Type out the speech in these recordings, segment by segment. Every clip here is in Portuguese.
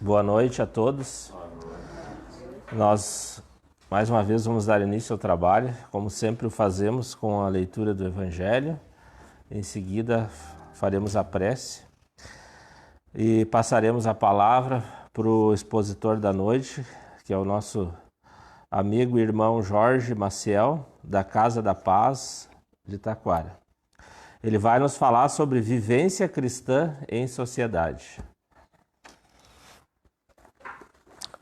Boa noite a todos. Nós, mais uma vez, vamos dar início ao trabalho, como sempre o fazemos, com a leitura do Evangelho. Em seguida, faremos a prece e passaremos a palavra para o expositor da noite, que é o nosso amigo e irmão Jorge Maciel, da Casa da Paz de Taquara. Ele vai nos falar sobre vivência cristã em sociedade.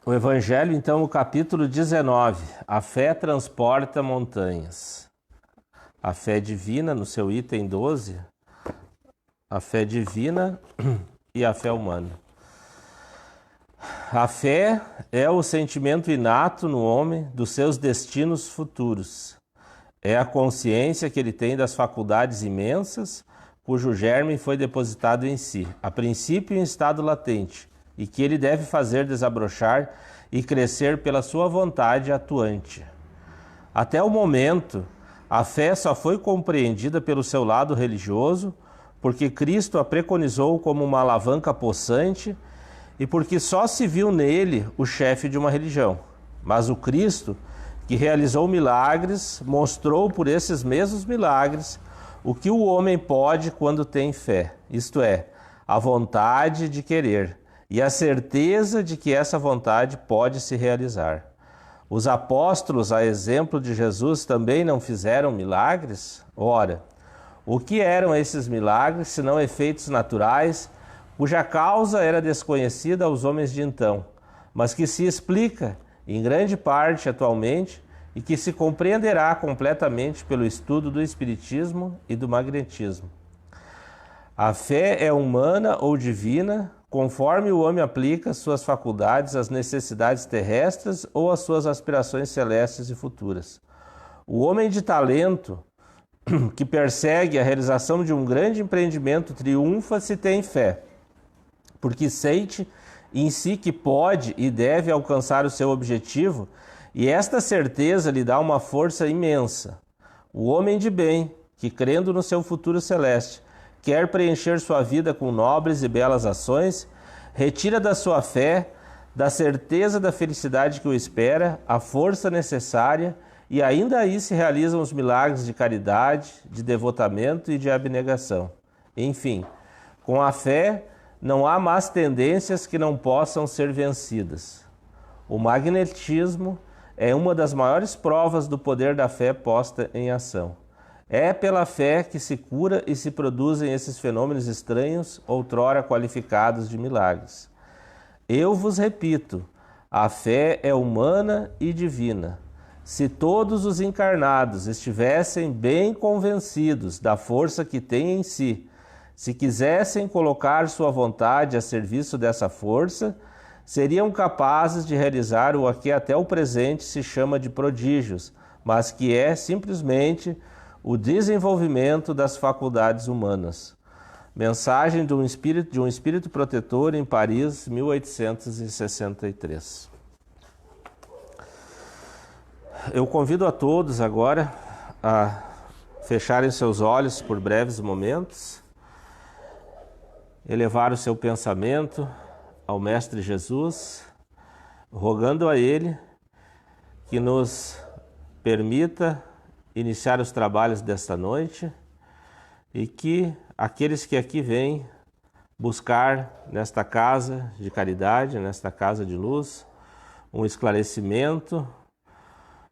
O Evangelho, então, o capítulo 19, a fé transporta montanhas. A fé divina, no seu item 12, a fé divina e a fé humana. A fé é o sentimento inato no homem dos seus destinos futuros. É a consciência que ele tem das faculdades imensas, cujo germe foi depositado em si, a princípio em estado latente, e que ele deve fazer desabrochar e crescer pela sua vontade atuante. Até o momento, a fé só foi compreendida pelo seu lado religioso, porque Cristo a preconizou como uma alavanca possante e porque só se viu nele o chefe de uma religião. Mas o Cristo, que realizou milagres, mostrou por esses mesmos milagres o que o homem pode quando tem fé, isto é, a vontade de querer e a certeza de que essa vontade pode se realizar. Os apóstolos, a exemplo de Jesus, também não fizeram milagres? Ora, o que eram esses milagres, senão efeitos naturais, cuja causa era desconhecida aos homens de então, mas que se explica, em grande parte atualmente, e que se compreenderá completamente pelo estudo do Espiritismo e do Magnetismo. A fé é humana ou divina, conforme o homem aplica suas faculdades às necessidades terrestres ou às suas aspirações celestes e futuras. O homem de talento, que persegue a realização de um grande empreendimento, triunfa se tem fé, porque sente em si que pode e deve alcançar o seu objetivo, e esta certeza lhe dá uma força imensa. O homem de bem, que crendo no seu futuro celeste, quer preencher sua vida com nobres e belas ações, retira da sua fé, da certeza da felicidade que o espera, a força necessária, e ainda aí se realizam os milagres de caridade, de devotamento e de abnegação. Enfim, com a fé não há más tendências que não possam ser vencidas. O magnetismo é uma das maiores provas do poder da fé posta em ação. É pela fé que se cura e se produzem esses fenômenos estranhos, outrora qualificados de milagres. Eu vos repito, a fé é humana e divina. Se todos os encarnados estivessem bem convencidos da força que têm em si, se quisessem colocar sua vontade a serviço dessa força, seriam capazes de realizar o que até o presente se chama de prodígios, mas que é simplesmente o desenvolvimento das faculdades humanas. Mensagem de um espírito protetor em Paris, 1863. Eu convido a todos agora a fecharem seus olhos por breves momentos, elevar o seu pensamento ao Mestre Jesus, rogando a Ele que nos permita iniciar os trabalhos desta noite e que aqueles que aqui vêm buscar nesta casa de caridade, nesta casa de luz, um esclarecimento,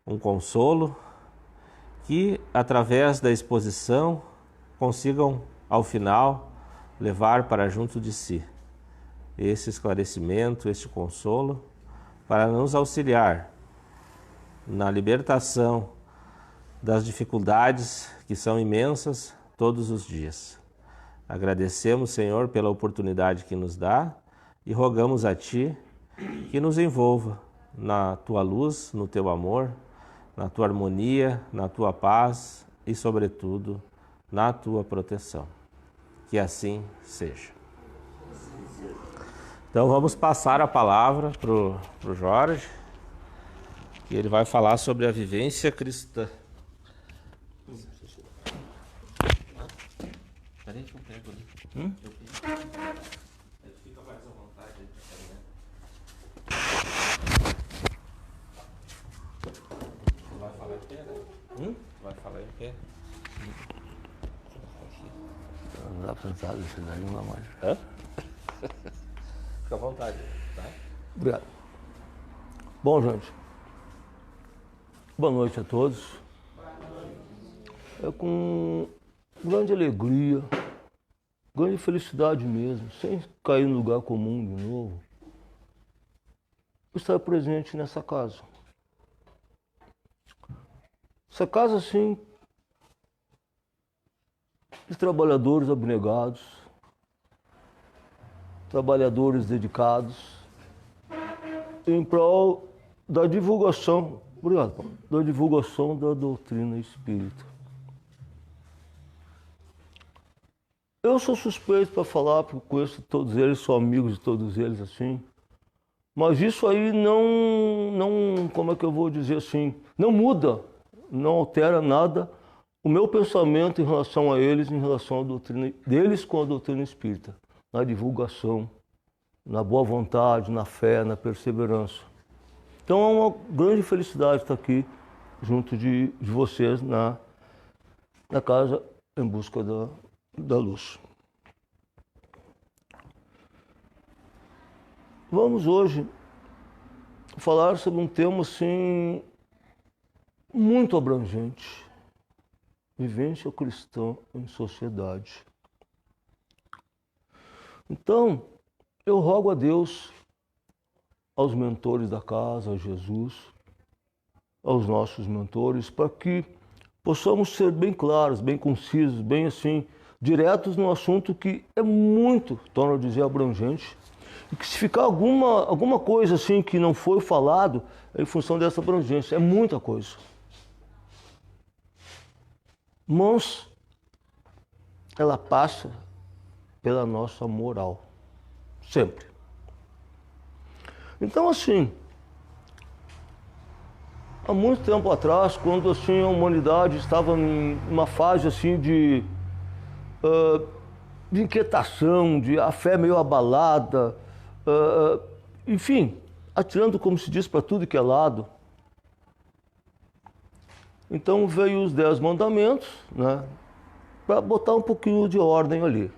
um consolo, que através da exposição consigam ao final levar para junto de si esse esclarecimento, este consolo, para nos auxiliar na libertação das dificuldades que são imensas todos os dias. Agradecemos, Senhor, pela oportunidade que nos dá e rogamos a Ti que nos envolva na Tua luz, no Teu amor, na Tua harmonia, na Tua paz e, sobretudo, na Tua proteção. Que assim seja. Então vamos passar a palavra para o Jorge, e ele vai falar sobre a vivência cristã. Peraí que eu pego ali. Eu pego. Ele fica mais à vontade aí pra caminhar. quê? Não dá pra sentar, você não dá mais. Hã? Fica à vontade, tá? Obrigado. Bom, gente, boa noite a todos. É com grande alegria, grande felicidade mesmo, sem cair no lugar comum de novo, estar presente nessa casa. Essa casa, assim, de trabalhadores abnegados, trabalhadores dedicados, em prol da divulgação, obrigado, Paulo, da divulgação da doutrina espírita. Eu sou suspeito para falar, porque conheço todos eles, sou amigo de todos eles, assim, mas isso aí não, como é que eu vou dizer assim, não muda, não altera nada o meu pensamento em relação a eles, em relação à doutrina deles com a doutrina espírita, na divulgação, na boa vontade, na fé, na perseverança. Então é uma grande felicidade estar aqui junto de vocês na casa em busca da luz. Vamos hoje falar sobre um tema assim muito abrangente: vivência cristã em sociedade. Então, eu rogo a Deus, aos mentores da casa, a Jesus, aos nossos mentores, para que possamos ser bem claros, bem concisos, bem assim, diretos no assunto que é muito, torno a dizer, abrangente, e que se ficar alguma coisa assim que não foi falado, é em função dessa abrangência, é muita coisa. Mas ela passa pela nossa moral, sempre. Então, assim, há muito tempo atrás, quando assim a humanidade estava em uma fase assim de inquietação, de a fé meio abalada, enfim, atirando, como se diz, para tudo que é lado. Então veio os 10 mandamentos, né, para botar um pouquinho de ordem ali.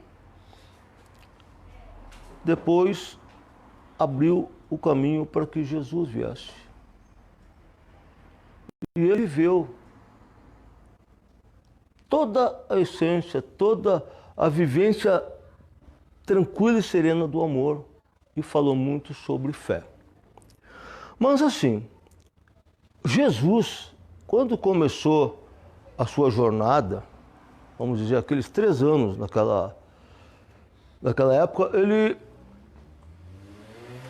Depois abriu o caminho para que Jesus viesse. E ele viveu toda a essência, toda a vivência tranquila e serena do amor e falou muito sobre fé. Mas assim, Jesus, quando começou a sua jornada, vamos dizer, aqueles 3 anos naquela época,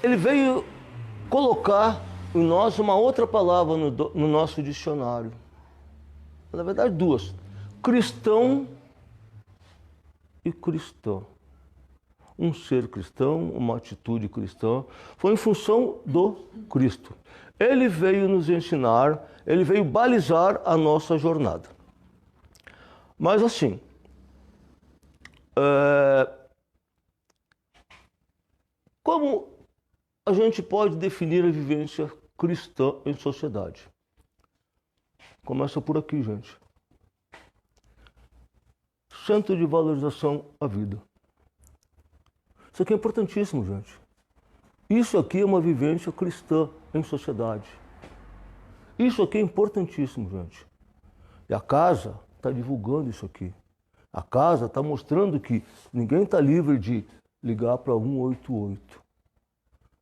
ele veio colocar em nós uma outra palavra no nosso dicionário. Na verdade, 2. Cristão e cristã. Um ser cristão, uma atitude cristã, foi em função do Cristo. Ele veio nos ensinar, ele veio balizar a nossa jornada. Mas assim, como a gente pode definir a vivência cristã em sociedade? Começa por aqui, gente. Centro de valorização à vida. Isso aqui é importantíssimo, gente. Isso aqui é uma vivência cristã em sociedade. Isso aqui é importantíssimo, gente. E a casa está divulgando isso aqui. A casa está mostrando que ninguém está livre de ligar para 188.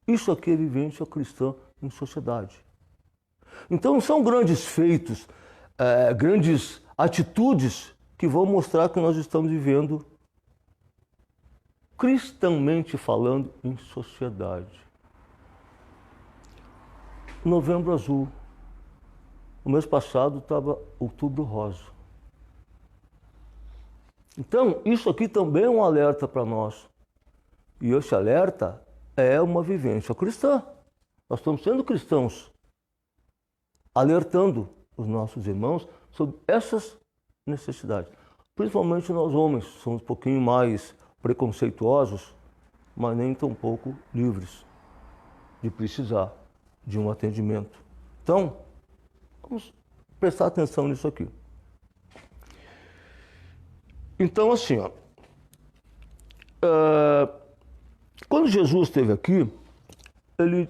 Isso aqui é vivência cristã em sociedade. Então não são grandes feitos, grandes atitudes que vão mostrar que nós estamos vivendo, cristãmente falando, em sociedade. Novembro Azul. O mês passado estava Outubro Rosa. Então, isso aqui também é um alerta para nós. E esse alerta é uma vivência cristã. Nós estamos sendo cristãos, alertando os nossos irmãos sobre essas necessidades. Principalmente nós homens, somos um pouquinho mais preconceituosos, mas nem tão pouco livres de precisar de um atendimento. Então, vamos prestar atenção nisso aqui. Então, assim, ó, quando Jesus esteve aqui, ele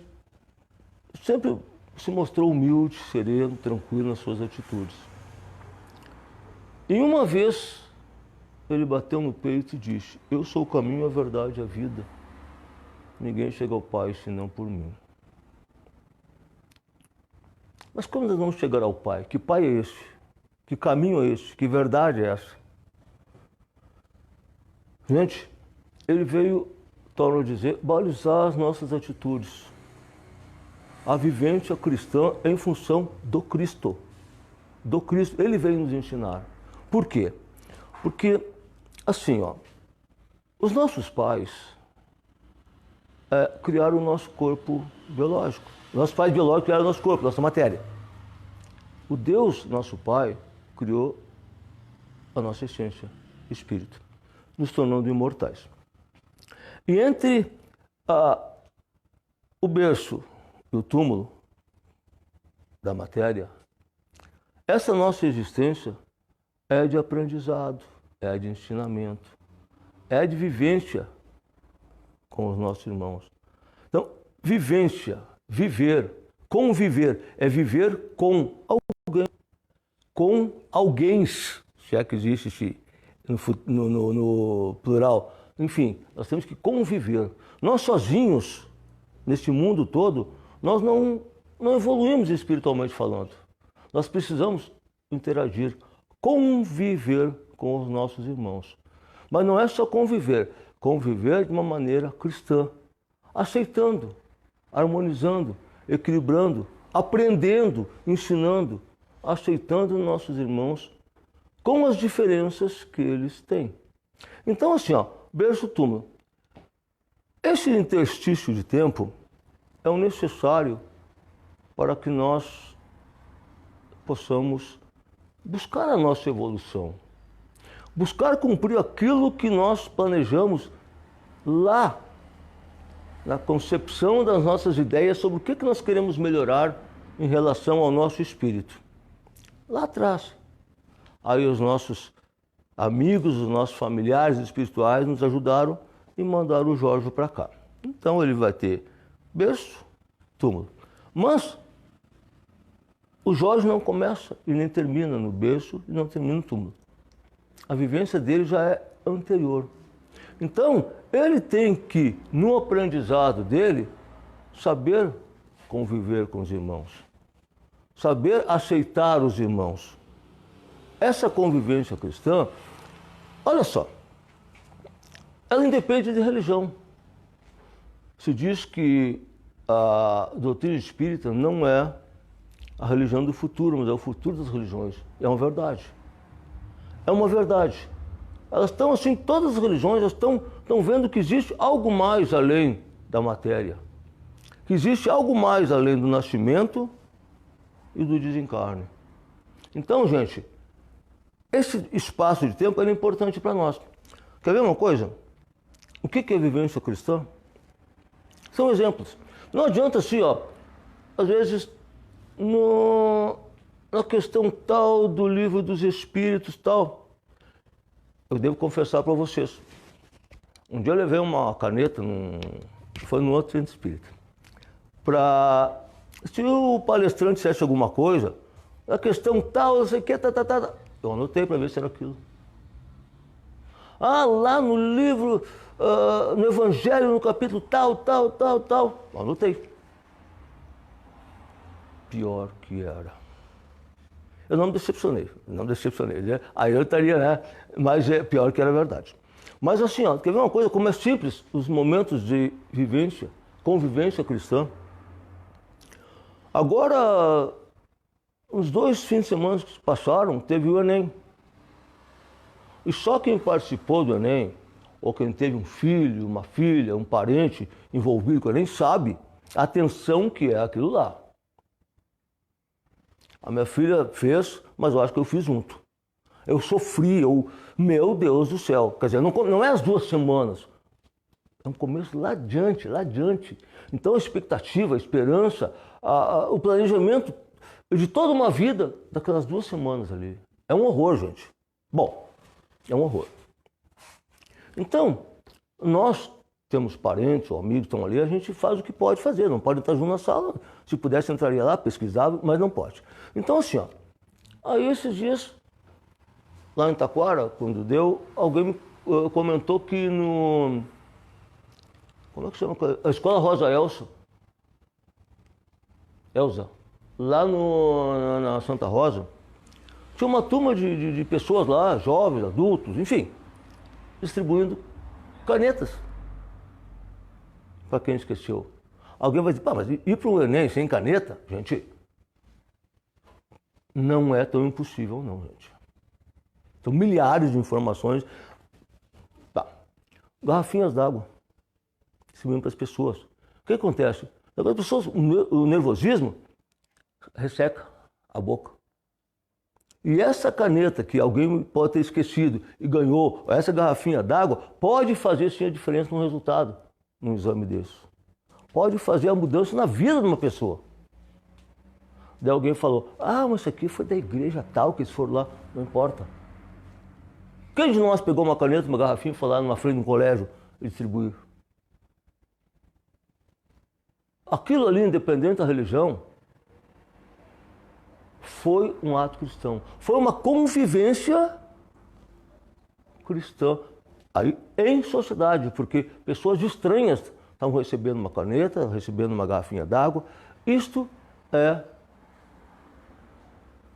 sempre se mostrou humilde, sereno, tranquilo nas suas atitudes. E uma vez, ele bateu no peito e disse: eu sou o caminho, a verdade e a vida. Ninguém chega ao Pai senão por mim. Mas como nós vamos chegar ao Pai? Que Pai é esse? Que caminho é esse? Que verdade é essa? Gente, ele veio, torno a dizer, balizar as nossas atitudes. A vivência cristã em função do Cristo. Do Cristo. Ele veio nos ensinar. Por quê? Porque, assim, ó, os nossos pais criaram o nosso corpo biológico. Nossos pais biológicos criaram o nosso corpo, nossa matéria. O Deus, nosso Pai, criou a nossa essência, espírito, nos tornando imortais. E entre o berço e o túmulo da matéria, essa nossa existência é de aprendizado, é de ensinamento, é de vivência com os nossos irmãos. Então, vivência, viver, conviver, é viver com alguém, se é que existe no plural. Enfim, nós temos que conviver. Nós sozinhos, neste mundo todo, nós não evoluímos espiritualmente falando. Nós precisamos interagir, conviver com os nossos irmãos. Mas não é só conviver de uma maneira cristã, aceitando, harmonizando, equilibrando, aprendendo, ensinando, aceitando nossos irmãos com as diferenças que eles têm. Então, assim, ó, berço túmulo. Esse interstício de tempo é o necessário para que nós possamos buscar a nossa evolução, buscar cumprir aquilo que nós planejamos lá na concepção das nossas ideias sobre o que nós queremos melhorar em relação ao nosso espírito. Lá atrás. Aí os nossos amigos, os nossos familiares espirituais nos ajudaram e mandaram o Jorge para cá. Então ele vai ter berço, túmulo. Mas o Jorge não começa e nem termina no berço e não termina no túmulo. A vivência dele já é anterior. Então, ele tem que, no aprendizado dele, saber conviver com os irmãos, saber aceitar os irmãos. Essa convivência cristã, olha só, ela independe de religião. Se diz que a doutrina espírita não é a religião do futuro, mas é o futuro das religiões. É uma verdade. É uma verdade. Elas estão assim, todas as religiões estão vendo que existe algo mais além da matéria. Que existe algo mais além do nascimento e do desencarne. Então, gente, esse espaço de tempo é importante para nós. Quer ver uma coisa? O que é vivência cristã? São exemplos. Não adianta assim, ó, às vezes, na questão tal do livro dos Espíritos, tal. Eu devo confessar para vocês. Um dia eu levei uma caneta, foi no outro centro espírita, para, se o palestrante dissesse alguma coisa, a questão tal, não sei o que, eu anotei para ver se era aquilo. Ah, lá no livro, no Evangelho, no capítulo tal, eu anotei. Pior que era. Eu não me decepcionei, né? Aí eu estaria, né? Mas é pior que era verdade. Mas assim, ó, quer ver uma coisa? Como é simples os momentos de vivência, convivência cristã. Agora, os 2 fins de semana que passaram, teve o Enem. E só quem participou do Enem, ou quem teve um filho, uma filha, um parente envolvido com o Enem, sabe a tensão que é aquilo lá. A minha filha fez, mas eu acho que eu fiz junto. Eu sofri, meu Deus do céu. Quer dizer, não é as 2 semanas. É um começo lá adiante, lá adiante. Então a expectativa, a esperança, o planejamento de toda uma vida daquelas 2 semanas ali. É um horror, gente. Bom, É um horror. Então, nós temos parentes ou amigos que estão ali, a gente faz o que pode fazer, não pode entrar junto na sala. Se pudesse, entraria lá, pesquisava, mas não pode. Então, assim, ó, aí esses dias, lá em Taquara, quando deu, alguém me comentou que no... Como é que chama? A Escola Rosa Elza, lá na Santa Rosa, tinha uma turma de pessoas lá, jovens, adultos, enfim, distribuindo canetas para quem esqueceu. Alguém vai dizer, pá, mas ir para o Enem sem caneta? Gente, não é tão impossível não, gente. São milhares de informações. Tá. Garrafinhas d'água distribuindo para as pessoas. O que acontece? As pessoas, o nervosismo resseca a boca. E essa caneta que alguém pode ter esquecido e ganhou, essa garrafinha d'água, pode fazer sim a diferença no resultado, num exame desse. Pode fazer a mudança na vida de uma pessoa. Daí alguém falou, ah, mas isso aqui foi da igreja tal, que eles foram lá, não importa. Quem de nós pegou uma caneta, uma garrafinha e foi lá numa frente de um colégio e distribuiu? Aquilo ali, independente da religião, foi um ato cristão. Foi uma convivência cristã aí em sociedade, porque pessoas estranhas estavam recebendo uma caneta, recebendo uma garrafinha d'água. Isto é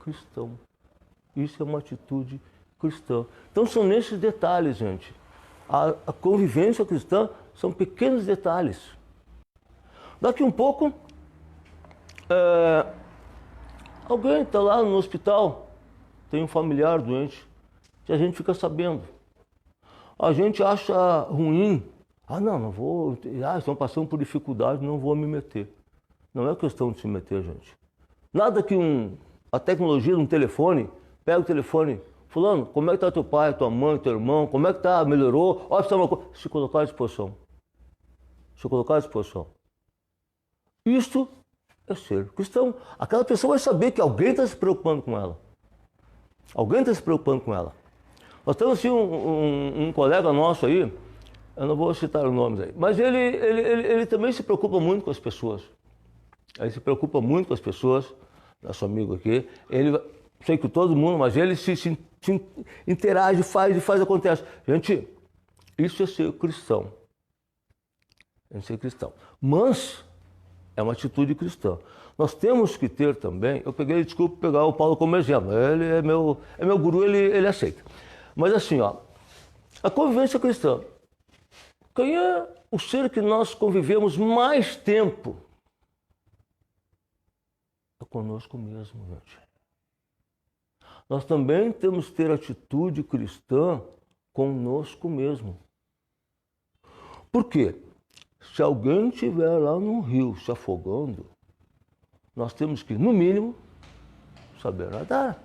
cristão. Isso é uma atitude cristã. Então são nesses detalhes, gente. A convivência cristã são pequenos detalhes. Daqui um pouco, alguém está lá no hospital, tem um familiar doente, e a gente fica sabendo. A gente acha ruim. Não vou. Estão passando por dificuldade, não vou me meter. Não é questão de se meter, gente. Nada que a tecnologia de um telefone, pega o telefone, fulano, como é que está teu pai, tua mãe, teu irmão, como é que está, melhorou? Ó, precisa uma coisa. Se colocar à disposição. Se colocar à disposição. Isto é ser cristão. Aquela pessoa vai saber que alguém está se preocupando com ela. Alguém está se preocupando com ela. Nós temos assim, um colega nosso aí, eu não vou citar os nomes aí, mas ele também se preocupa muito com as pessoas. Ele se preocupa muito com as pessoas, nosso amigo aqui. Ele, sei que todo mundo, mas ele se interage, faz, acontece. Gente, isso é ser cristão. É ser cristão. Mas é uma atitude cristã. Nós temos que ter também, desculpa pegar o Paulo como exemplo, ele é meu guru, ele aceita. Mas assim, ó, a convivência cristã. Quem é o ser que nós convivemos mais tempo? É conosco mesmo, gente. Nós também temos que ter atitude cristã conosco mesmo. Por quê? Se alguém estiver lá no rio se afogando, nós temos que, no mínimo, saber nadar.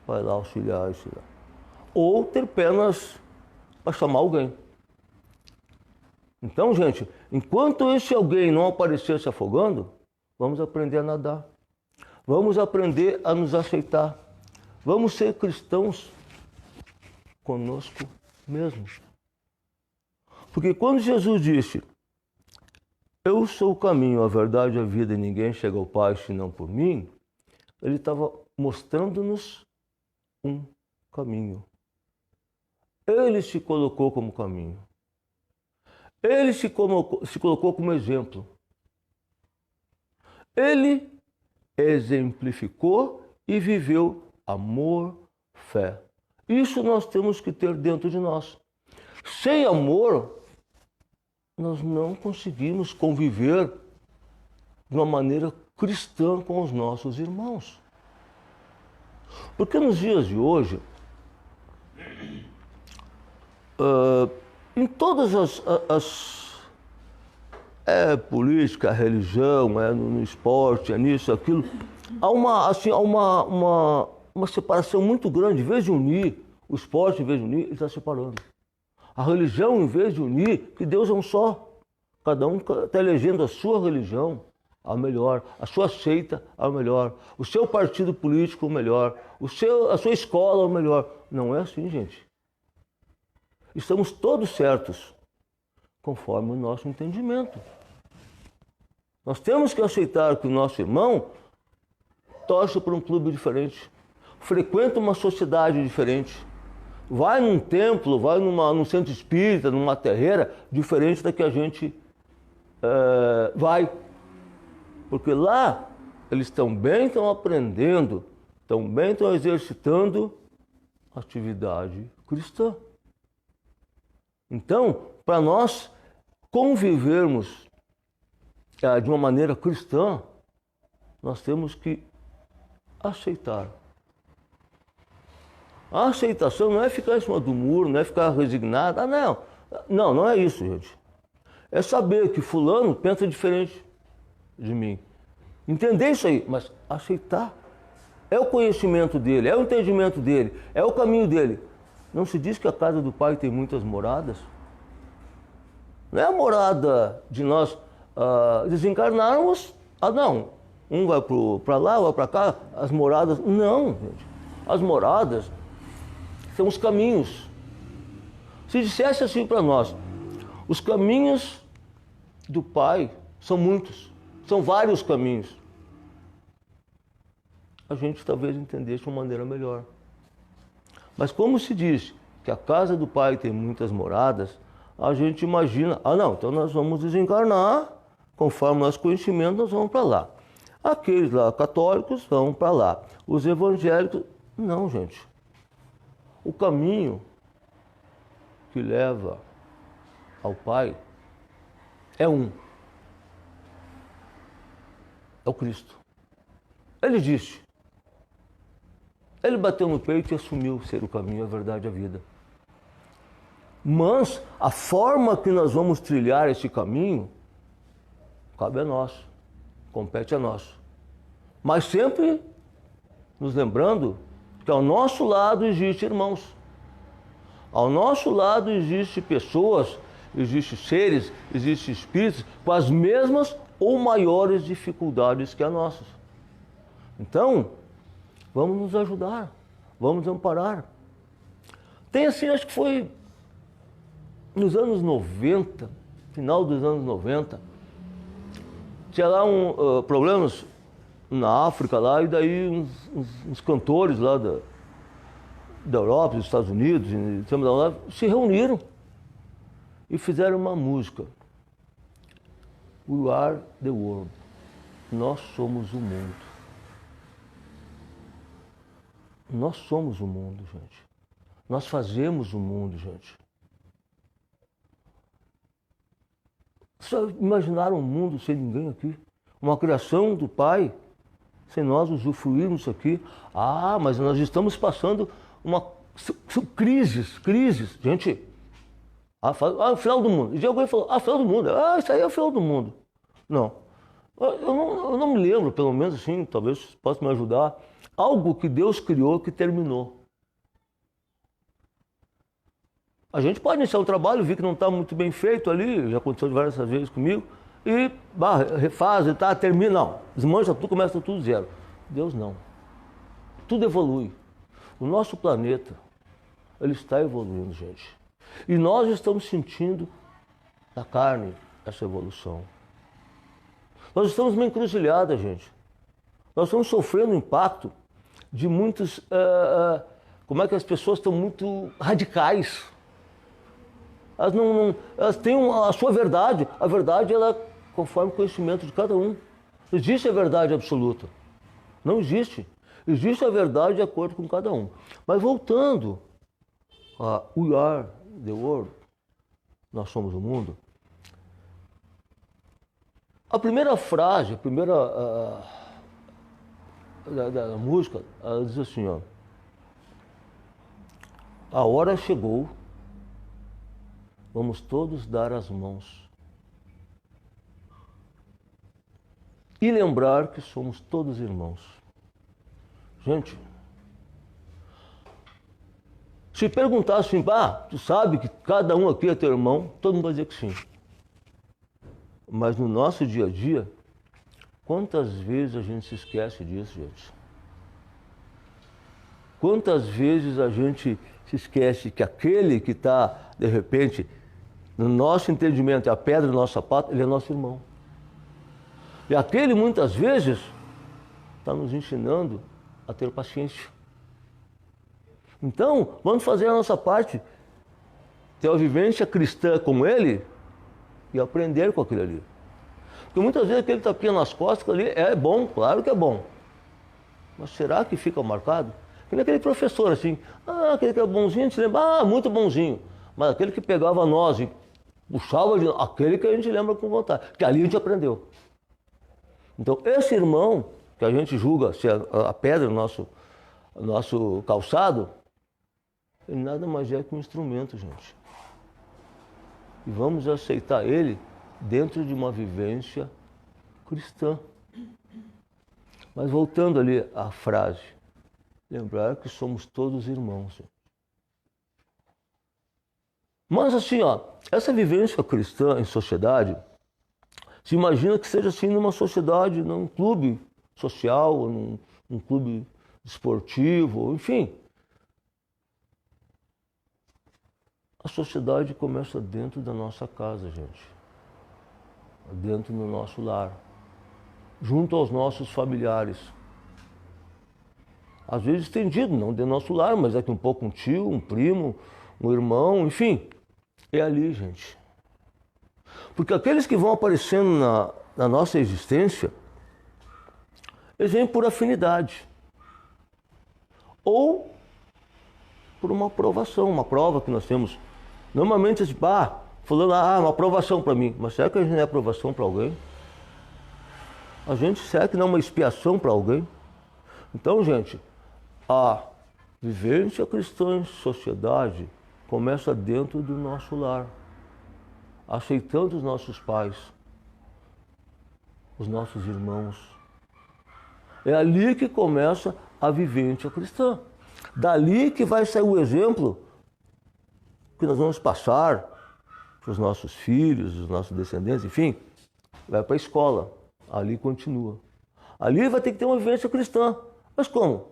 Vai lá auxiliar esse lá. Ou ter pernas para chamar alguém. Então, gente, enquanto esse alguém não aparecer se afogando, vamos aprender a nadar. Vamos aprender a nos aceitar. Vamos ser cristãos conosco mesmos. Porque quando Jesus disse, eu sou o caminho, a verdade e a vida, e ninguém chega ao Pai senão por mim, ele estava mostrando-nos um caminho. Ele se colocou como caminho. Ele se colocou como exemplo. Ele exemplificou e viveu amor, fé. Isso nós temos que ter dentro de nós. Sem amor, nós não conseguimos conviver de uma maneira cristã com os nossos irmãos. Porque nos dias de hoje, em todas as política, religião, no esporte, nisso, aquilo, há uma separação muito grande. Em vez de unir, o esporte, em vez de unir, ele está separando. A religião, em vez de unir, que Deus é um só. Cada um está elegendo a sua religião. a melhor, a sua seita, a melhor, o seu partido político, o melhor, a sua escola, o melhor. Não é assim, gente. Estamos todos certos, conforme o nosso entendimento. Nós temos que aceitar que o nosso irmão torce por um clube diferente, frequenta uma sociedade diferente, vai num templo, vai num centro espírita, numa terreira diferente da que a gente vai. Porque lá eles também estão aprendendo, também estão exercitando atividade cristã. Então, para nós convivermos de uma maneira cristã, nós temos que aceitar. A aceitação não é ficar em cima do muro, não é ficar resignado. Ah, não. Não é isso, gente. É saber que fulano pensa diferente de mim. Entender isso aí, mas aceitar. É o conhecimento dele, é o entendimento dele, é o caminho dele. Não se diz que a casa do Pai tem muitas moradas? Não é a morada de nós desencarnarmos. Ah, não. Um vai para lá, vai para cá. As moradas. Não, gente. As moradas são os caminhos. Se dissesse assim para nós, os caminhos do Pai são muitos, são vários caminhos, a gente talvez entendesse de uma maneira melhor. Mas como se diz que a casa do Pai tem muitas moradas, a gente imagina, então nós vamos desencarnar, conforme nosso conhecimento, nós vamos para lá. Aqueles lá católicos vão para lá. Os evangélicos, não, gente. O caminho que leva ao Pai é um. É o Cristo. Ele disse. Ele bateu no peito e assumiu ser o caminho, a verdade e a vida. Mas a forma que nós vamos trilhar esse caminho cabe a nós, compete a nós. Mas sempre nos lembrando que ao nosso lado existem irmãos. Ao nosso lado existem pessoas, existem seres, existem espíritos com as mesmas ou maiores dificuldades que as nossas. Então, vamos nos ajudar, vamos amparar. Tem assim, acho que foi nos anos 90, final dos anos 90, tinha lá problemas na África lá, e daí uns cantores lá da Europa, dos Estados Unidos, se reuniram e fizeram uma música. We are the world. Nós somos o mundo. Nós somos o mundo, gente. Nós fazemos o mundo, gente. Só imaginaram um mundo sem ninguém aqui? Uma criação do Pai, sem nós usufruirmos isso aqui? Ah, mas nós estamos passando são crises. Gente, o final do mundo. E alguém falou, final do mundo. Isso aí é o final do mundo. Não. Eu não me lembro, pelo menos assim, talvez possa me ajudar. Algo que Deus criou que terminou. A gente pode iniciar o trabalho, ver que não está muito bem feito ali, já aconteceu várias vezes comigo, e refaz, termina, não, desmancha tudo, começa tudo zero. Deus não. Tudo evolui. O nosso planeta, ele está evoluindo, gente. E nós estamos sentindo na carne essa evolução. Nós estamos numa encruzilhada, gente. Nós estamos sofrendo o impacto de muitos... como é que as pessoas estão muito radicais. Elas têm a sua verdade. A verdade, ela é conforme o conhecimento de cada um. Não existe a verdade absoluta. Não existe. Existe a verdade de acordo com cada um. Mas voltando a We are the world, nós somos o mundo. A primeira frase, da música, ela diz assim, ó. A hora chegou, vamos todos dar as mãos e lembrar que somos todos irmãos. Gente, se perguntar assim, tu sabe que cada um aqui é teu irmão, todo mundo vai dizer que sim. Mas no nosso dia a dia, Quantas vezes a gente se esquece disso, gente? Quantas vezes a gente se esquece que aquele que está, de repente, no nosso entendimento, é a pedra do nosso sapato, ele é nosso irmão. E aquele, muitas vezes, está nos ensinando a ter paciência. Então, vamos fazer a nossa parte, ter uma vivência cristã com ele e aprender com aquele ali. Porque muitas vezes aquele tapinha nas costas ali é bom, claro que é bom. Mas será que fica marcado? Que nem aquele professor assim, aquele que é bonzinho, se lembra, muito bonzinho. Mas aquele que pegava nós e puxava de aquele que a gente lembra com vontade, que ali a gente aprendeu. Então, esse irmão, que a gente julga ser a pedra no nosso calçado, ele nada mais é que um instrumento, gente. E vamos aceitar ele dentro de uma vivência cristã. Mas voltando ali à frase, lembrar que somos todos irmãos. Gente. Mas assim, essa vivência cristã em sociedade, se imagina que seja assim numa sociedade, num clube social, ou num clube esportivo, enfim. A sociedade começa dentro da nossa casa, gente. Dentro do nosso lar. Junto aos nossos familiares. Às vezes estendido, não do nosso lar, mas aqui um pouco um tio, um primo, um irmão, enfim. É ali, gente. Porque aqueles que vão aparecendo na nossa existência, eles vêm por afinidade. Ou por uma aprovação, uma prova que nós temos. Normalmente, fulano, uma aprovação para mim. Mas será que a gente não é aprovação para alguém? Será que não é uma expiação para alguém? Então, gente, a vivência cristã em sociedade começa dentro do nosso lar, aceitando os nossos pais, os nossos irmãos. É ali que começa a vivência cristã. Dali que vai sair o exemplo que nós vamos passar para os nossos filhos, os nossos descendentes, enfim, vai para a escola. Ali continua. Ali vai ter que ter uma vivência cristã. Mas como?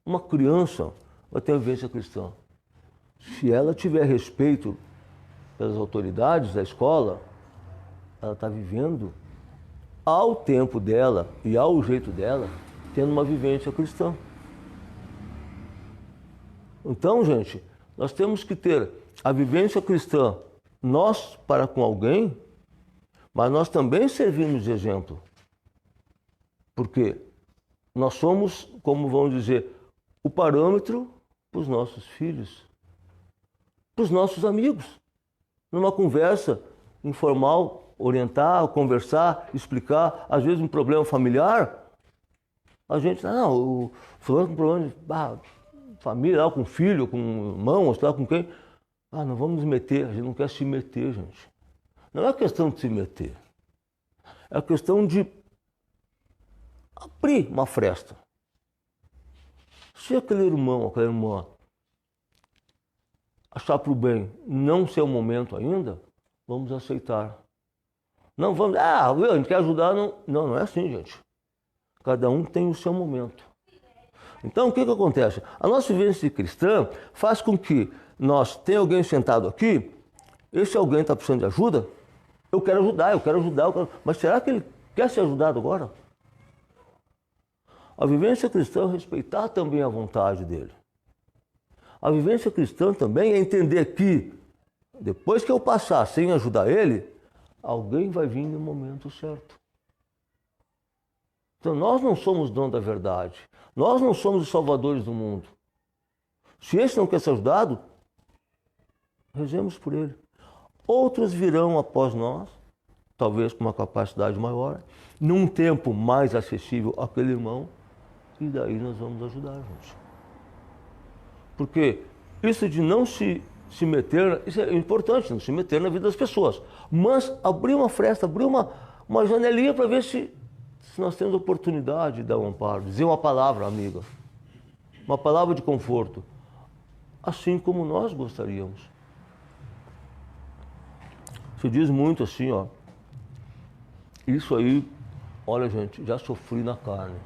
Uma criança vai ter uma vivência cristã. Se ela tiver respeito pelas autoridades da escola, ela está vivendo ao tempo dela e ao jeito dela, tendo uma vivência cristã. Então, gente, nós temos que ter a vivência cristã, nós para com alguém, mas nós também servimos de exemplo. Porque nós somos, como vamos dizer, o parâmetro para os nossos filhos, para os nossos amigos. Numa conversa informal, orientar, conversar, explicar, às vezes um problema familiar, a gente, o fulano com problema de família, com filho, com irmão, sei lá com quem. Não vamos nos meter, a gente não quer se meter, gente. Não é questão de se meter, é questão de abrir uma fresta. Se aquele irmão, aquela irmã achar para o bem não ser o momento ainda, vamos aceitar. Não vamos, a gente quer ajudar, não é assim, gente. Cada um tem o seu momento. Então, o que acontece? A nossa vivência cristã faz com que tem alguém sentado aqui, esse alguém está precisando de ajuda, eu quero ajudar, mas será que ele quer ser ajudado agora? A vivência cristã é respeitar também a vontade dele. A vivência cristã também é entender que, depois que eu passar sem ajudar ele, alguém vai vir no momento certo. Então, nós não somos donos da verdade. Nós não somos os salvadores do mundo. Se esse não quer ser ajudado, rezemos por ele. Outros virão após nós, talvez com uma capacidade maior, num tempo mais acessível àquele irmão, e daí nós vamos ajudar, gente. Porque isso de não se meter, isso é importante, não se meter na vida das pessoas. Mas abrir uma fresta, abrir uma janelinha para ver se nós temos oportunidade de dar um amparo, dizer uma palavra amiga, uma palavra de conforto, assim como nós gostaríamos. Se diz muito assim, isso aí Olha, gente, já sofri na carne.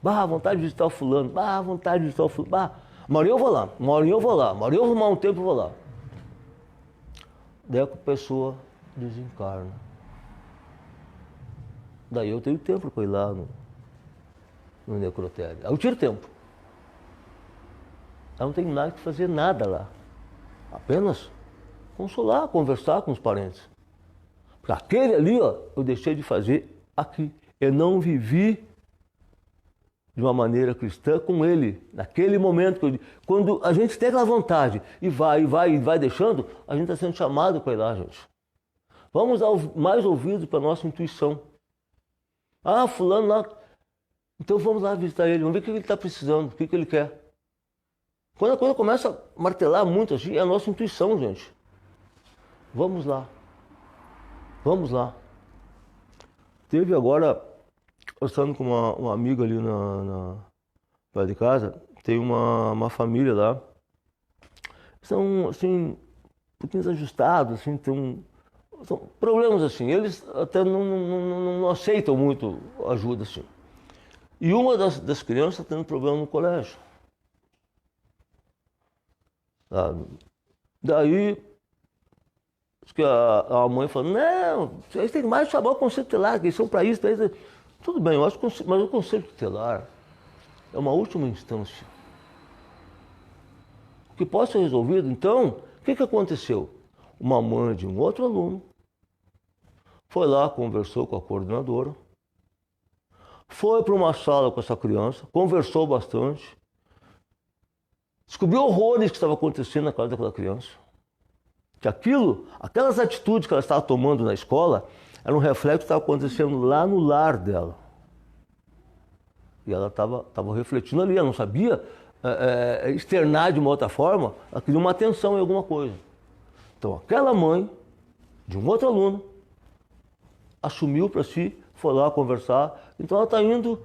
Bah, vontade de visitar o fulano. Bah, vontade de visitar o fulano. Bah, Maria, eu vou lá. Maria, eu vou lá. Maria, eu vou arrumar um tempo, eu vou lá. Daí a pessoa desencarna. Daí eu tenho tempo para ir lá no necrotério. Aí eu tiro tempo. Aí não tenho nada que fazer nada lá. Apenas consolar, conversar com os parentes. Porque aquele ali, ó, eu deixei de fazer aqui. Eu não vivi de uma maneira cristã com ele. Naquele momento, quando a gente tem aquela vontade e vai deixando, a gente está sendo chamado para ir lá, gente. Vamos dar mais ouvido para a nossa intuição. Ah, fulano lá. Então vamos lá visitar ele, vamos ver o que ele está precisando, o que ele quer. Quando a coisa começa a martelar muito assim, é a nossa intuição, gente. Vamos lá. Vamos lá. Teve agora, eu estando com uma amiga ali perto de casa, tem uma família lá. São, assim, um pouquinho desajustados, assim, são problemas assim. Eles até não aceitam muito ajuda, assim. E uma das crianças está tendo problema no colégio. Daí, que a mãe falou, não, vocês têm mais que chamar o conselho tutelar, que eles são para isso, para isso. Tudo bem, eu acho que, mas o conselho tutelar é uma última instância. O que pode ser resolvido, então, o que aconteceu? Uma mãe de um outro aluno foi lá, conversou com a coordenadora, foi para uma sala com essa criança, conversou bastante, descobriu horrores que estavam acontecendo na casa daquela criança. Que aquelas atitudes que ela estava tomando na escola, era um reflexo que estava acontecendo lá no lar dela. E ela estava refletindo ali, ela não sabia externar de uma outra forma, ela queria uma atenção em alguma coisa. Então aquela mãe, de um outro aluno, assumiu para si, foi lá conversar. Então ela está indo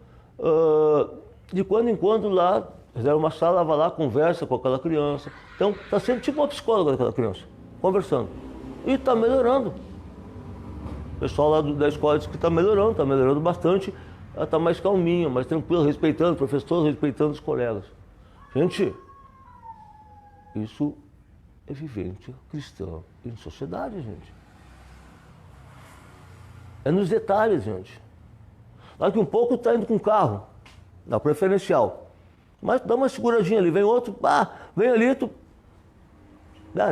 de quando em quando lá, fizeram uma sala, ela vai lá, conversa com aquela criança. Então está sendo tipo uma psicóloga daquela criança, conversando. E está melhorando. O pessoal lá da escola diz que está melhorando bastante. Ela está mais calminha, mais tranquila, respeitando o professor, respeitando os colegas. Gente, isso é vivência cristã em sociedade, gente. É nos detalhes, gente. Daqui um pouco está indo com o carro, na preferencial. Mas dá uma seguradinha ali, vem outro, vem ali, tu...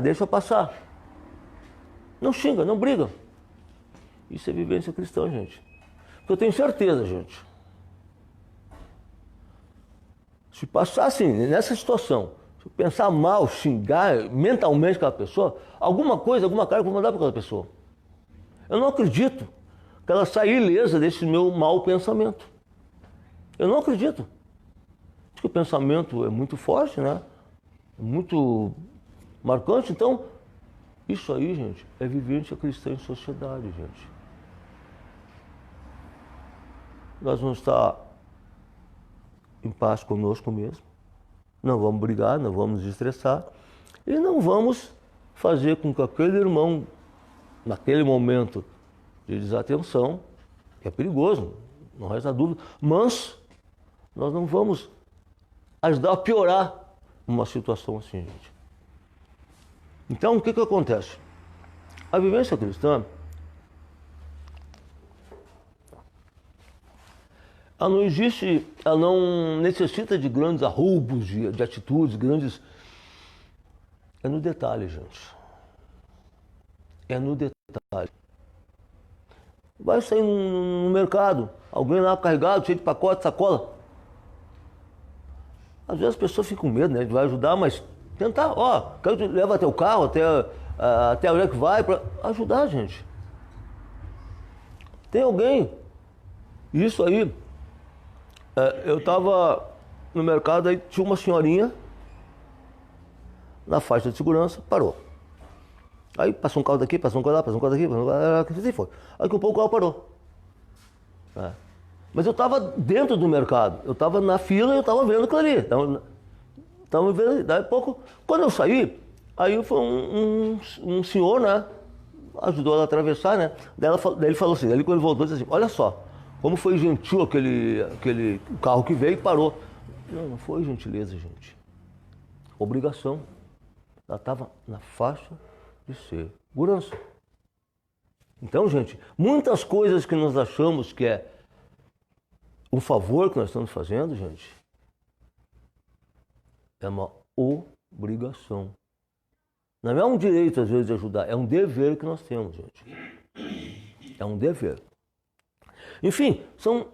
deixa passar. Não xinga, não briga. Isso é vivência cristã, gente. Porque eu tenho certeza, gente. Se passar assim, nessa situação, se eu pensar mal, xingar mentalmente aquela pessoa, alguma coisa, alguma carga eu vou mandar para aquela pessoa. Eu não acredito que ela saia ilesa desse meu mau pensamento. Eu não acredito. Porque o pensamento é muito forte, né? Muito marcante. Então, isso aí, gente, é vivência cristã em sociedade, gente. Nós vamos estar em paz conosco mesmo. Não vamos brigar, não vamos nos estressar. E não vamos fazer com que aquele irmão, naquele momento de desatenção, que é perigoso, não resta dúvida, mas nós não vamos ajudar a piorar uma situação assim, gente. Então, o que acontece? A vivência cristã, ela não necessita de grandes arroubos, de atitudes grandes. É no detalhe, gente. É no detalhe. Vai sair no mercado, alguém lá carregado, cheio de pacote, sacola. Às vezes as pessoas ficam com medo, né? De vai ajudar, mas tentar, quero que leva até o carro, até onde é que vai, para ajudar, gente. Tem alguém, isso aí, eu estava no mercado, aí tinha uma senhorinha na faixa de segurança, parou. Aí passou um carro daqui, passou um carro lá, passou um carro daqui, passou um carro lá, assim foi. Aí que um pouco o carro parou. Mas eu estava dentro do mercado, eu estava na fila e eu estava vendo aquilo ali. Estava vendo, daí a pouco, quando eu saí, aí foi um senhor, né, ajudou ela a atravessar, né, daí ele falou assim, quando ele voltou, disse assim, olha só, Como foi gentil aquele carro que veio e parou. Não foi gentileza, gente. Obrigação. Ela estava na faixa de segurança. Então, gente, muitas coisas que nós achamos que é um favor que nós estamos fazendo, gente, é uma obrigação. Não é um direito, às vezes, de ajudar, é um dever que nós temos, gente. É um dever. Enfim, são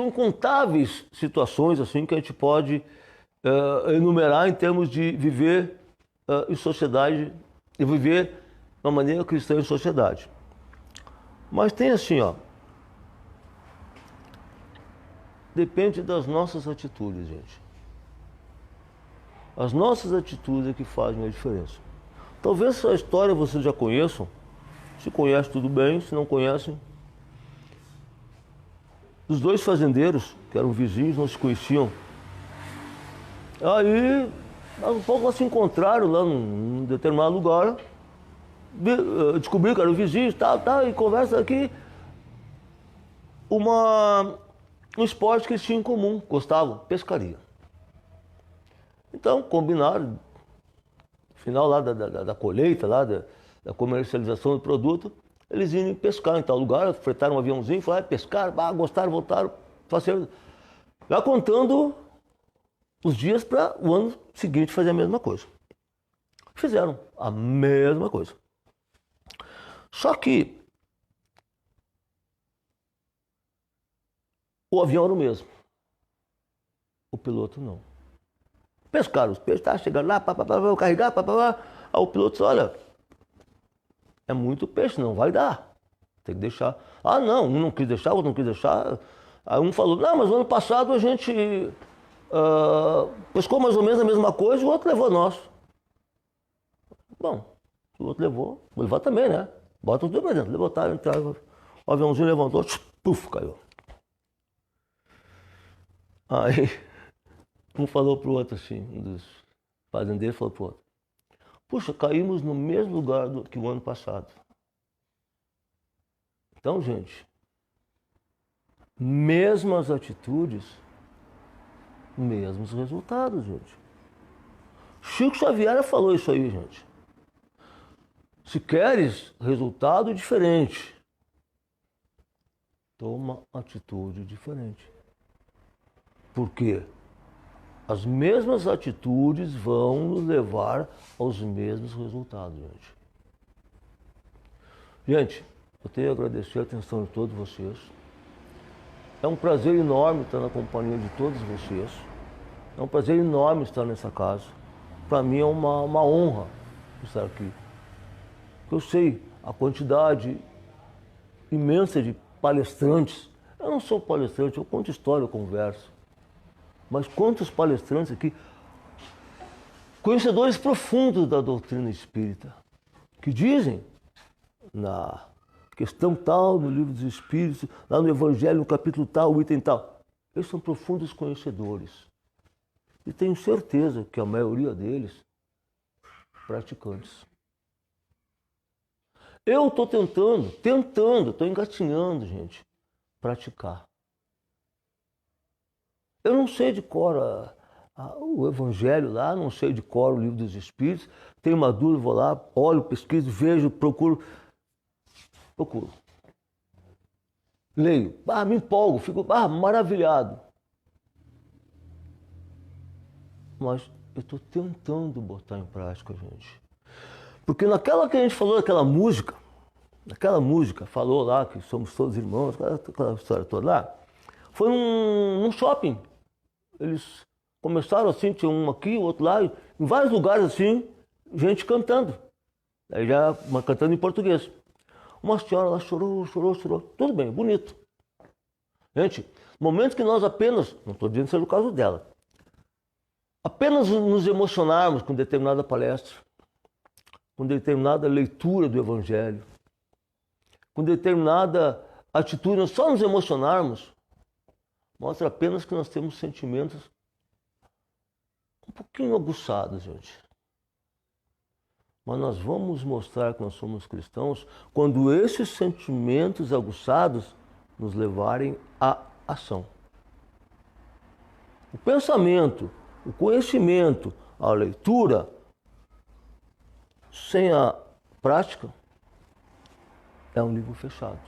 incontáveis situações assim que a gente pode enumerar em termos de viver em sociedade e viver de uma maneira cristã em sociedade. Mas tem assim, ó, depende das nossas atitudes, gente. As nossas atitudes é que fazem a diferença. Talvez essa história vocês já conheçam. Se conhecem, tudo bem. Se não conhecem, os dois fazendeiros, que eram vizinhos, não se conheciam. Aí, um pouco se encontraram lá num determinado lugar, descobriram que eram vizinhos, e conversa aqui. Um esporte que eles tinham em comum, gostavam, pescaria. Então, combinaram, no final lá da colheita, lá da comercialização do produto, eles iam pescar em tal lugar, fretaram um aviãozinho, falaram, pescar, gostaram, voltaram, faceiro. Já contando os dias para o ano seguinte fazer a mesma coisa. Fizeram a mesma coisa. Só que o avião era o mesmo. O piloto não. Pescaram os peixes, estavam chegando lá, vou carregar, Aí o piloto disse, olha, é muito peixe, não vai dar. Tem que deixar. Ah, não, um não quis deixar, outro não quis deixar. Aí um falou, não, mas no ano passado a gente pescou mais ou menos a mesma coisa e o outro levou nós. Bom, o outro levou, vou levar também, né? Bota os dois pra dentro. Levantaram, entraram, o aviãozinho levantou, puf, caiu. Aí um falou pro outro assim, um dos fazendeiros falou pro outro, puxa, caímos no mesmo lugar que o ano passado. Então, gente, mesmas atitudes, mesmos resultados, gente. Chico Xavier falou isso aí, gente. Se queres resultado diferente, toma atitude diferente. Por quê? As mesmas atitudes vão nos levar aos mesmos resultados, gente. Gente, eu tenho a agradecer a atenção de todos vocês. É um prazer enorme estar na companhia de todos vocês. É um prazer enorme estar nessa casa. Para mim é uma honra estar aqui. Eu sei a quantidade imensa de palestrantes. Eu não sou palestrante, eu conto história, eu converso. Mas quantos palestrantes aqui, conhecedores profundos da doutrina espírita, que dizem na questão tal, no livro dos Espíritos, lá no Evangelho, no capítulo tal, item tal. Eles são profundos conhecedores. E tenho certeza que a maioria deles, praticantes. Eu estou tentando, estou engatinhando, gente, praticar. Eu não sei de cor o Evangelho lá, não sei de cor o livro dos Espíritos. Tenho uma dúvida, vou lá, olho, pesquiso, vejo, procuro. Leio, me empolgo, fico maravilhado. Mas eu estou tentando botar em prática, gente. Porque naquela que a gente falou, naquela música, falou lá que somos todos irmãos, aquela história toda lá, foi num shopping. Eles começaram assim, tinha um aqui, outro lá, em vários lugares assim, gente cantando. Aí já cantando em português. Uma senhora lá chorou. Tudo bem, bonito. Gente, momentos que nós apenas, não estou dizendo que seja o caso dela, apenas nos emocionarmos com determinada palestra, com determinada leitura do Evangelho, com determinada atitude, nós só nos emocionarmos, mostra apenas que nós temos sentimentos um pouquinho aguçados, gente. Mas nós vamos mostrar que nós somos cristãos quando esses sentimentos aguçados nos levarem à ação. O pensamento, o conhecimento, a leitura, sem a prática, é um livro fechado.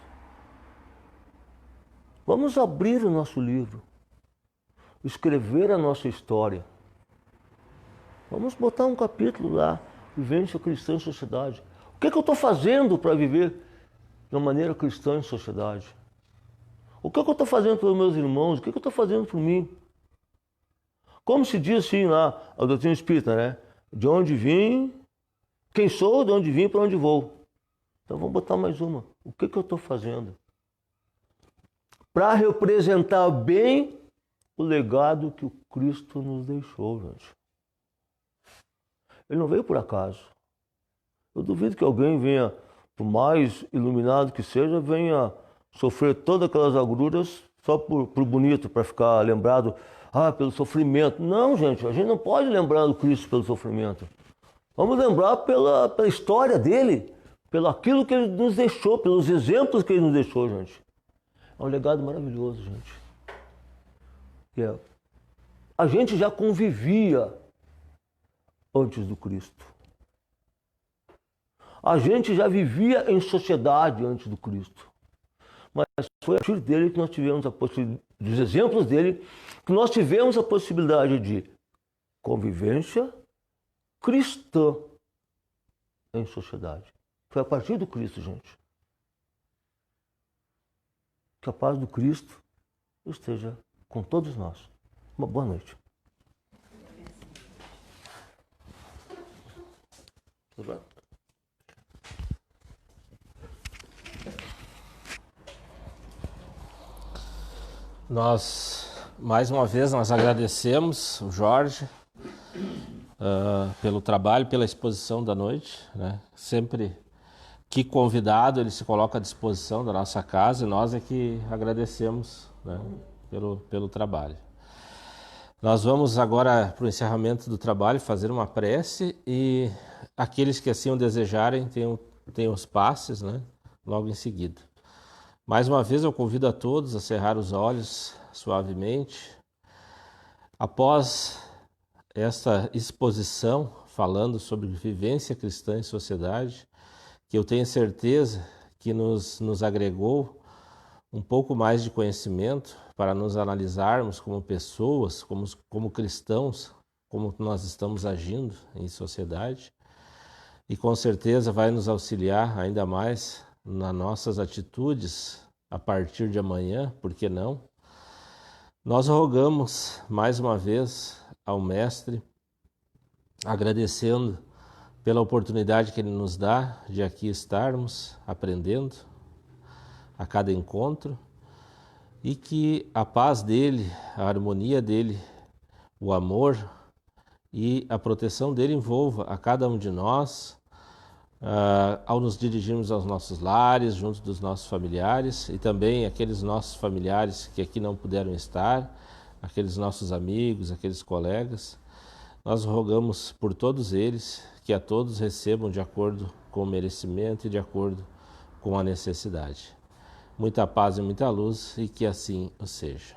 Vamos abrir o nosso livro, escrever a nossa história. Vamos botar um capítulo lá, Vivência Cristã em Sociedade. O que eu estou fazendo para viver de uma maneira cristã em sociedade? O que eu estou fazendo pelos meus irmãos? O que eu estou fazendo por mim? Como se diz assim lá, a doutrina espírita, né? De onde vim, quem sou, de onde vim, para onde vou. Então vamos botar mais uma. O que eu estou fazendo? Para representar bem o legado que o Cristo nos deixou, gente. Ele não veio por acaso. Eu duvido que alguém venha, por mais iluminado que seja, venha sofrer todas aquelas agruras só por bonito, para ficar lembrado, pelo sofrimento. Não, gente, a gente não pode lembrar do Cristo pelo sofrimento. Vamos lembrar pela história dele, pelo aquilo que ele nos deixou, pelos exemplos que ele nos deixou, gente. É um legado maravilhoso, gente. A gente já convivia antes do Cristo. A gente já vivia em sociedade antes do Cristo. Mas foi a partir dele que nós tivemos a possibilidade, dos exemplos dele, que nós tivemos a possibilidade de convivência cristã em sociedade. Foi a partir do Cristo, gente. Que a paz do Cristo esteja com todos nós. Uma boa noite. Mais uma vez, nós agradecemos o Jorge pelo trabalho, pela exposição da noite, né? Sempre que convidado, ele se coloca à disposição da nossa casa e nós é que agradecemos, né, pelo trabalho. Nós vamos agora para o encerramento do trabalho fazer uma prece e aqueles que assim o desejarem têm os passes, né, logo em seguida. Mais uma vez eu convido a todos a cerrar os olhos suavemente. Após esta exposição falando sobre vivência cristã em sociedade, que eu tenho certeza que nos agregou um pouco mais de conhecimento para nos analisarmos como pessoas, como cristãos, como nós estamos agindo em sociedade, e com certeza vai nos auxiliar ainda mais nas nossas atitudes a partir de amanhã, por que não? Nós rogamos mais uma vez ao Mestre, agradecendo pela oportunidade que Ele nos dá de aqui estarmos aprendendo a cada encontro e que a paz dEle, a harmonia dEle, o amor e a proteção dEle envolva a cada um de nós ao nos dirigirmos aos nossos lares, junto dos nossos familiares e também aqueles nossos familiares que aqui não puderam estar, aqueles nossos amigos, aqueles colegas. Nós rogamos por todos eles que a todos recebam de acordo com o merecimento e de acordo com a necessidade. Muita paz e muita luz e que assim o seja.